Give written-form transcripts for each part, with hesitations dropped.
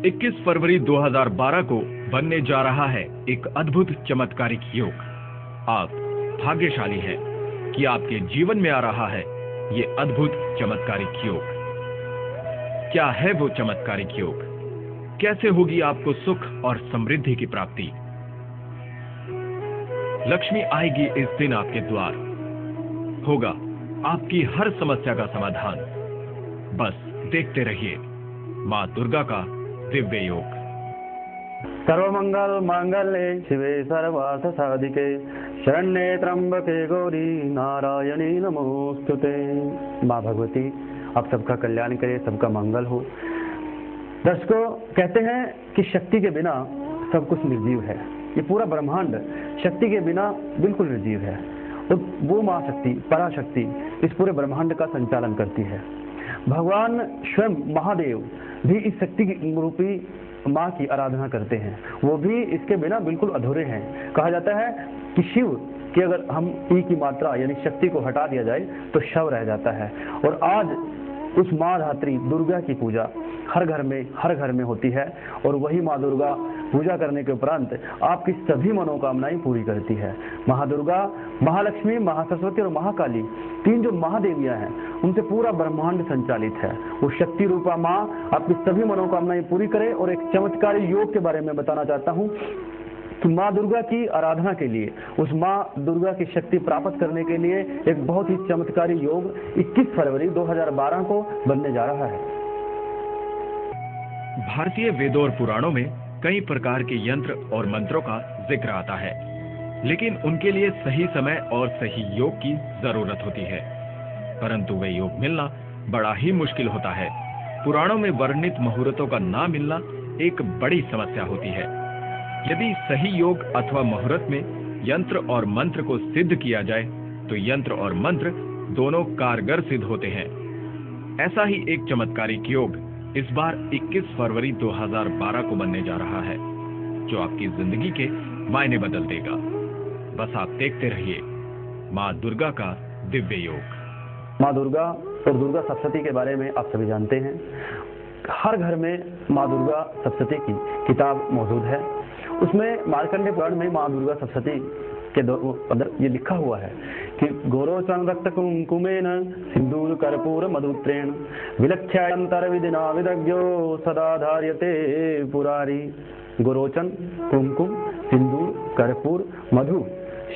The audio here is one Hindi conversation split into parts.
21 फरवरी 2012 को बनने जा रहा है एक अद्भुत चमत्कारिक योग। आप भाग्यशाली हैं कि आपके जीवन में आ रहा है ये अद्भुत चमत्कारिक योग। क्या है वो चमत्कारिक योग? कैसे होगी आपको सुख और समृद्धि की प्राप्ति? लक्ष्मी आएगी इस दिन आपके द्वार। होगा आपकी हर समस्या का समाधान। बस देखते रहिए मां दुर्गा का दिव्य योग। सर्वमंगल मांगल्ये शिवे सर्वार्थ साधिके शरण्ये त्र्यंबके गौरी नारायणी नमोस्तुते। मां भगवती आप सबका कल्याण करे, सबका मंगल हो। दर्शकों, कहते हैं कि शक्ति के बिना सब कुछ निर्जीव है। ये पूरा ब्रह्मांड शक्ति के बिना बिल्कुल निर्जीव है और वो मां शक्ति, पराशक्ति इस पूरे ब्रह्मांड का संचालन करती है। भगवान स्वयं महादेव भी इस शक्ति रूपी मां की आराधना करते हैं। वो भी इसके बिना बिल्कुल अधूरे हैं। कहा जाता है कि शिव कि अगर हम ई की मात्रा यानी शक्ति को हटा दिया जाए तो शव रह जाता है। और आज उस मां धात्री दुर्गा की पूजा हर घर में होती है और वही मां दुर्गा पूजा करने के उपरांत आपकी सभी मनोकामनाएं पूरी करती है। महादुर्गा, महालक्ष्मी, महासरस्वती और महाकाली तीन जो महादेवियां हैं उनसे पूरा ब्रह्मांड संचालित है। वो शक्ति रूपा मां आपकी सभी मनोकामनाएं पूरी करे। और एक चमत्कारी योग के बारे में बताना चाहता हूं कि मां दुर्गा की आराधना के लिए, उस मां दुर्गा की शक्ति प्राप्त करने के लिए एक बहुत ही चमत्कारी योग 21 फरवरी 2012 को बनने जा रहा है। भारतीय वेदों और पुराणों में कई प्रकार के यंत्र और मंत्रों का जिक्र आता है, लेकिन उनके लिए सही समय और सही योग की जरूरत होती है। परंतु वे योग मिलना बड़ा ही मुश्किल होता है। पुराणों में वर्णित मुहूर्तों का ना मिलना एक बड़ी समस्या होती है। यदि सही योग अथवा मुहूर्त में यंत्र और मंत्र को सिद्ध किया जाए तो यंत्र और मंत्र दोनों कारगर सिद्ध होते हैं। ऐसा ही एक चमत्कारिक योग इस बार 21 फरवरी 2012 को बनने जा रहा है, जो आपकी जिंदगी के मायने बदल देगा। बस आप देखते रहिए मां दुर्गा का दिव्य योग। मां दुर्गा और दुर्गा सप्तशती के बारे में आप सभी जानते हैं। हर घर में मां दुर्गा सप्तशती की किताब मौजूद है। उसमें मार्कंडेय पुराण में मां दुर्गा सप्तशती के अंदर ये लिखा हुआ है कि गोरोचन रक्त कुंकुमेन सिंदूर कर्पूर मधुत्रेण विलक्ष्यांतर विधिना विदग्धो सदा धार्यते पुरारी। गोरोचन, कुमकुम, सिंदूर, कर्पूर, मधु,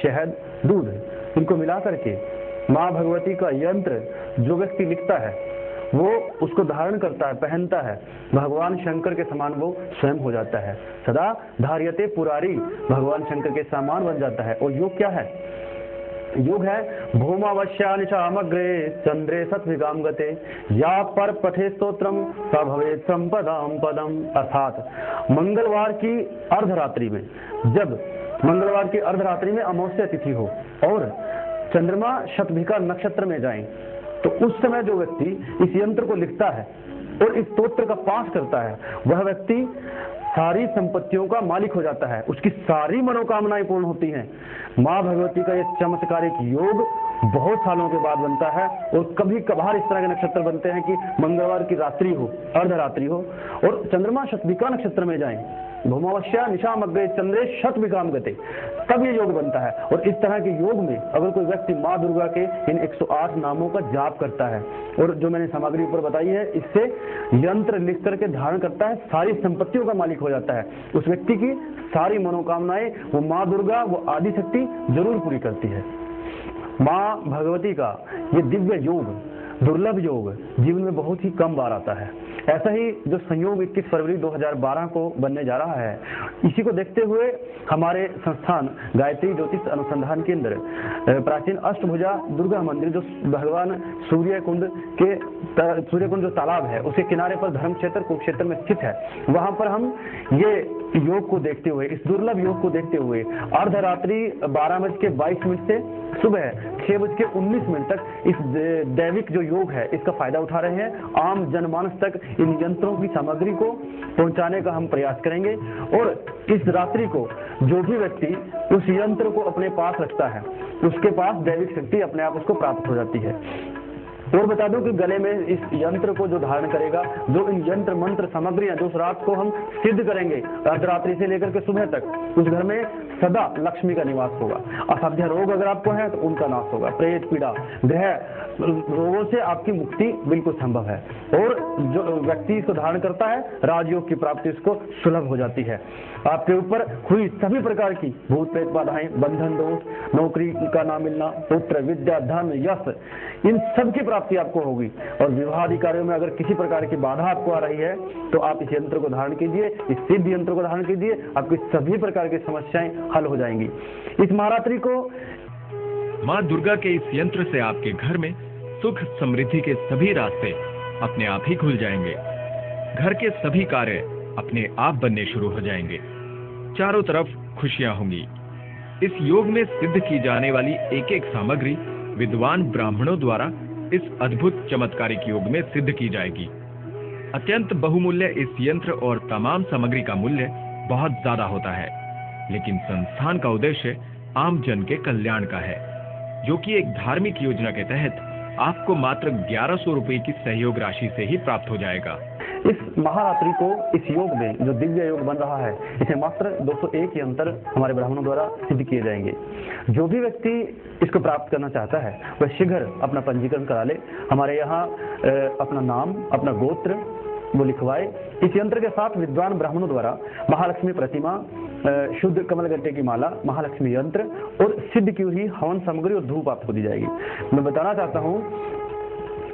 शहद, दूध, इनको मिला करके मां भगवती का यंत्र जो व्यक्ति लिखता है वो उसको धारण करता है, पहनता है, भगवान शंकर के समान वो स्वयं हो जाता है। सदा धार्यते पुरारी, भगवान शंकर के समान बन जाता है। और योग क्या है? योग है भूमावश्यानिशामग्रे चंद्रे सत्विगाम गते या पर पठे स्तोत्रम स भवेत् संपदाम पदम। अर्थात मंगलवार की अर्धरात्रि में, जब मंगलवार की अर्धरात्रि में अमावस्या तिथि हो और चंद्रमा शतभिका नक्षत्र में जाए तो उस समय जो व्यक्ति इस यंत्र को लिखता है और इस स्तोत्र का पाठ करता है वह व्यक्ति सारी संपत्तियों का मालिक हो जाता है। उसकी सारी मनोकामनाएं पूर्ण होती हैं। मां भगवती का यह चमत्कारिक योग बहुत सालों के बाद बनता है और कभी कभार इस तरह के नक्षत्र बनते हैं कि मंगलवार की रात्रि हो, अर्धरात्रि हो और चंद्रमा शतभिका नक्षत्र में जाए, भूमावश्या निशाम अग्रे चंद्रे शतभिकाम गते, तब ये योग बनता है। और इस तरह के योग में अगर कोई व्यक्ति मां दुर्गा के इन 108 नामों का जाप करता है और जो मैंने सामग्री ऊपर बताई है इससे यंत्र लिख करके धारण करता है, सारी संपत्तियों का मालिक हो जाता है। उस व्यक्ति की सारी मनोकामनाएं वो मां दुर्गा, वो आदि शक्ति जरूर पूरी करती है। मां भगवती का ये दिव्य योग, दुर्लभ योग जीवन में बहुत ही कम बार आता है। ऐसा ही जो संयोग 21 फरवरी 2012 को बनने जा रहा है, इसी को देखते हुए हमारे संस्थान गायत्री ज्योतिष अनुसंधान केंद्र प्राचीन अष्टभुजा दुर्गा मंदिर जो भगवान सूर्यकुंड जो तालाब है उसके किनारे पर धर्म क्षेत्र कुरुक्षेत्र में स्थित है, वहां पर हम ये योग को देखते हुए, इस दुर्लभ योग को देखते हुए अर्धरात्रि 12:22 से सुबह 6:19 तक इस दैविक जो योग है इसका फायदा उठा रहे हैं। आम जनमानस तक इन यंत्रों की सामग्री को पहुंचाने का हम प्रयास करेंगे और इस रात्रि को जो भी व्यक्ति उस यंत्र को अपने पास रखता है उसके पास दैविक शक्ति अपने आप उसको प्राप्त हो जाती है। और बता दूं कि गले में इस यंत्र को जो धारण करेगा, जो इन यंत्र मंत्र सामग्रियां जो उस रात को हम सिद्ध करेंगे, अर्धरात्रि से लेकर के सुबह तक, उस घर में सदा लक्ष्मी का निवास होगा। असाध्य रोग अगर आपको है तो उनका नाश होगा। प्रेत पीड़ा, ग्रह रोगों से आपकी मुक्ति बिल्कुल संभव है। और जो व्यक्ति इसको धारण करता है, राजयोग की प्राप्ति उसको सुलभ हो जाती है। आपके ऊपर हुई सभी प्रकार की भूत प्रेत बाधाएं, बंधन दोष, नौकरी का ना मिलना, पुत्र, विद्या, धन, यश, इन सब की प्राप्ति आपको होगी। और विवाह आदि कार्यों में अगर किसी प्रकार की बाधा आपको आ रही है तो आप इस यंत्र को धारण कीजिए, इस सिद्ध यंत्र को धारण कीजिए, आपकी सभी प्रकार की समस्याएं हल हो जाएंगी। इस महारात्रि को माँ दुर्गा के इस यंत्र से आपके घर में सुख समृद्धि के सभी रास्ते अपने आप ही खुल जाएंगे। घर के सभी कार्य अपने आप बनने शुरू हो जाएंगे। चारों तरफ खुशियां होंगी। इस योग में सिद्ध की जाने वाली एक एक सामग्री विद्वान ब्राह्मणों द्वारा इस अद्भुत चमत्कारिक योग में सिद्ध की जाएगी। अत्यंत बहुमूल्य इस यंत्र और तमाम सामग्री का मूल्य बहुत ज्यादा होता है, लेकिन संस्थान का उद्देश्य आम जन के कल्याण का है, जो कि एक धार्मिक योजना के तहत आपको मात्र 1100 रुपए की सहयोग राशि से ही प्राप्त हो जाएगा। इस महारात्रि को इस योग में जो दिव्य योग बन रहा है, इसे मात्र 201 यंत्र हमारे ब्राह्मणों द्वारा सिद्ध किए जाएंगे। जो भी व्यक्ति इसको प्राप्त करना चाहता है वह शीघ्र अपना पंजीकरण करा ले। हमारे यहाँ अपना नाम, अपना गोत्र वो लिखवाए। इस यंत्र के साथ विद्वान ब्राह्मणों द्वारा महालक्ष्मी प्रतिमा, शुद्ध कमलगट्टे की माला, महालक्ष्मी यंत्र और सिद्ध की हुई हवन सामग्री और धूप आपको दी जाएगी। मैं बताना चाहता हूँ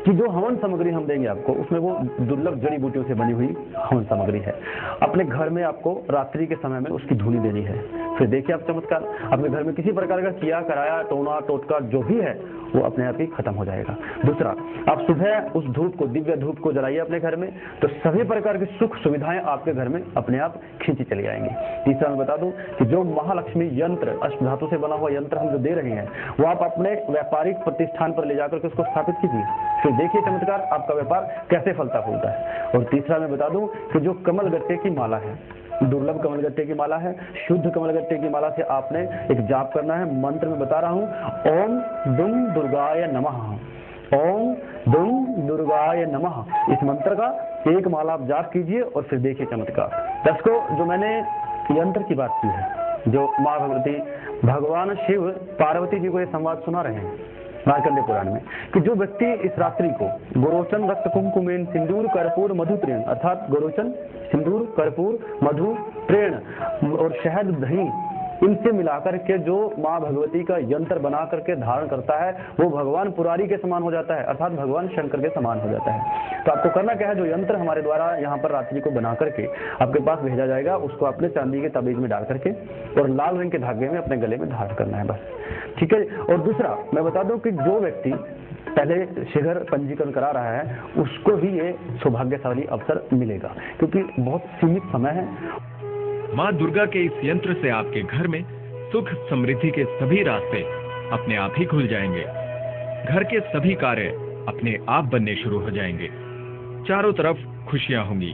कि जो हवन सामग्री हम देंगे आपको, उसमें वो दुर्लभ जड़ी बूटियों से बनी हुई हवन सामग्री है। अपने घर में आपको रात्रि के समय में उसकी धुनी देनी है। फिर देखिए आप चमत्कार, अपने घर में किसी प्रकार का किया कराया टोना टोटका जो भी है वो अपने आप ही खत्म हो जाएगा। दूसरा, आप सुबह उस धूप को, दिव्य धूप को जलाइए अपने घर में, तो सभी प्रकार की सुख सुविधाएं आपके घर में अपने आप खींची चली आएंगी। तीसरा मैं बता दूं कि जो महालक्ष्मी यंत्र, अष्ट धातु से बना हुआ यंत्र हम जो दे रहे हैं, वो आप अपने व्यापारिक प्रतिष्ठान पर ले जाकर के उसको स्थापित कीजिए। फिर देखिए चमत्कार, आपका व्यापार कैसे फलता फूलता है। और तीसरा मैं बता दूं कि जो कमल गट्टे की माला है, दुर्लभ कमलगट्टे की माला है, शुद्ध कमलगट्टे की माला से आपने एक जाप करना है। मंत्र में बता रहा हूं, ओम दुम दुर्गाय नमः, ओम दुम दुर्गाय नमः। इस मंत्र का एक माला आप जाप कीजिए और फिर देखिए चमत्कार। दर्शकों, जो मैंने यंत्र की बात की है, जो माँ भगवती, भगवान शिव पार्वती जी को ये संवाद सुना रहे हैं मार्कंडेय पुराण में, कि जो व्यक्ति इस रात्रि को गोरोचन रक्त कुमकुमेन सिंदूर कर्पूर मधु प्रेण, अर्थात गोरोचन, सिंदूर, कर्पूर, मधु, प्रेण और शहद, दही, इनसे मिलाकर के जो माँ भगवती का यंत्र बना करके धारण करता है, वो भगवान पुरारी के समान हो जाता है, अर्थात भगवान शंकर के समान हो जाता है। तो आपको करना क्या है, जो यंत्र हमारे द्वारा यहाँ पर रात्रि को बना करके आपके पास भेजा जाएगा, उसको अपने चांदी के तबीज में डाल करके और लाल रंग के धागे में अपने गले में धारण करना है, बस। ठीक है। और दूसरा मैं बता दूं कि जो व्यक्ति पहले शीघ्र पंजीकरण करा रहा है, उसको ही ये सौभाग्यशाली अवसर मिलेगा, क्योंकि बहुत सीमित समय है। माँ दुर्गा के इस यंत्र से आपके घर में सुख समृद्धि के सभी रास्ते अपने आप ही खुल जाएंगे। घर के सभी कार्य अपने आप बनने शुरू हो जाएंगे। चारों तरफ खुशियां होंगी।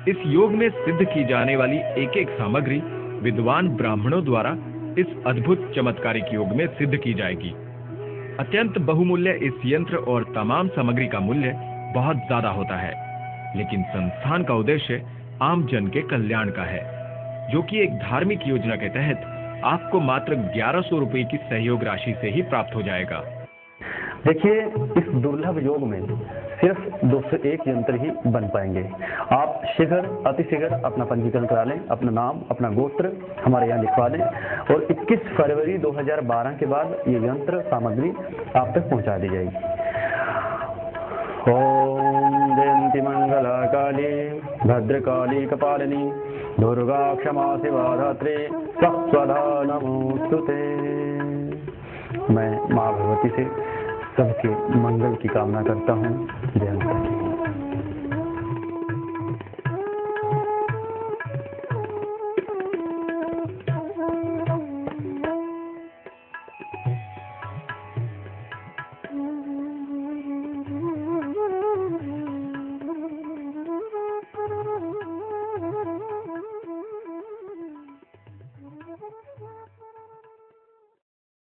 इस योग में सिद्ध की जाने वाली एक एक सामग्री विद्वान ब्राह्मणों द्वारा इस अद्भुत चमत्कारिक योग में सिद्ध की जाएगी। अत्यंत बहुमूल्य इस यंत्र और तमाम सामग्री का मूल्य बहुत ज्यादा होता है, लेकिन संस्थान का उद्देश्य आम जन के कल्याण का है, जो कि एक धार्मिक योजना के तहत आपको मात्र 1100 रुपए की सहयोग राशि से ही प्राप्त हो जाएगा। देखिए, इस दुर्लभ योग में सिर्फ 201 यंत्र ही बन पाएंगे। आप शीघ्र, अति शीघ्र अपना पंजीकरण करा लें, अपना नाम, अपना गोत्र हमारे यहाँ लिखवा दें और 21 फरवरी 2012 के बाद ये यंत्र सामग्री आप तक पहुँचा दी जाएगी। ओम जयंती मंगला काली भद्रकाली कपालिनी दुर्गा क्षमा शिवा धात्री स्वस्वधा नमोस्तुते। मैं माँ भगवती से सबके मंगल की कामना करता हूँ। जय माता दी।